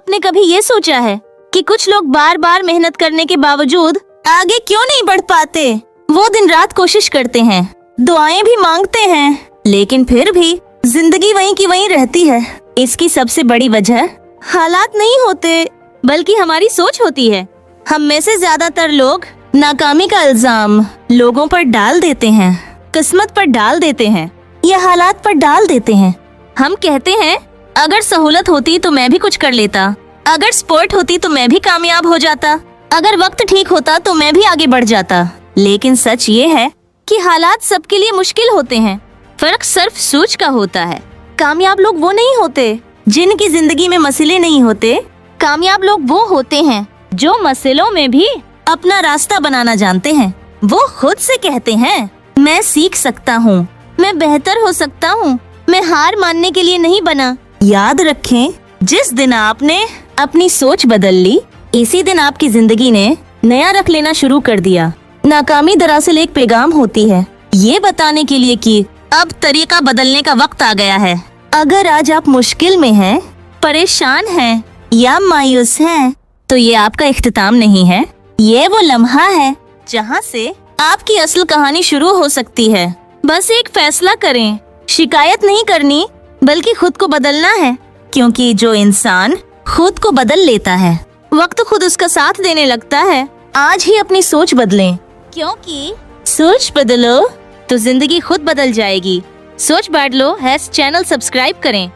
आपने कभी ये सोचा है कि कुछ लोग बार बार मेहनत करने के बावजूद आगे क्यों नहीं बढ़ पाते? वो दिन रात कोशिश करते हैं, दुआएं भी मांगते हैं, लेकिन फिर भी जिंदगी वहीं की वहीं रहती है। इसकी सबसे बड़ी वजह हालात नहीं होते, बल्कि हमारी सोच होती है। हम में से ज्यादातर लोग नाकामी का इल्जाम लोगों पर डाल देते हैं, किस्मत पर डाल देते हैं या हालात पर डाल देते हैं। हम कहते हैं अगर सहूलत होती तो मैं भी कुछ कर लेता, अगर स्पोर्ट होती तो मैं भी कामयाब हो जाता, अगर वक्त ठीक होता तो मैं भी आगे बढ़ जाता। लेकिन सच ये है कि हालात सबके लिए मुश्किल होते हैं, फर्क सिर्फ सोच का होता है। कामयाब लोग वो नहीं होते जिनकी जिंदगी में मसले नहीं होते, कामयाब लोग वो होते हैं जो मसलों में भी अपना रास्ता बनाना जानते हैं। वो खुद से कहते हैं मैं सीख सकता हूँ, मैं बेहतर हो सकता हूँ, मैं हार मानने के लिए नहीं बना। याद रखें, जिस दिन आपने अपनी सोच बदल ली, इसी दिन आपकी जिंदगी ने नया रख लेना शुरू कर दिया। नाकामी दरअसल एक पैगाम होती है, ये बताने के लिए कि अब तरीका बदलने का वक्त आ गया है। अगर आज आप मुश्किल में हैं, परेशान हैं या मायूस हैं, तो ये आपका इख्तिताम नहीं है, ये वो लम्हा है जहाँ से आपकी असल कहानी शुरू हो सकती है। बस एक फैसला करें, शिकायत नहीं करनी बल्कि खुद को बदलना है, क्योंकि जो इंसान खुद को बदल लेता है, वक्त खुद उसका साथ देने लगता है। आज ही अपनी सोच बदलें, क्योंकि सोच बदलो तो जिंदगी खुद बदल जाएगी। सोच बांट लो चैनल सब्सक्राइब करें।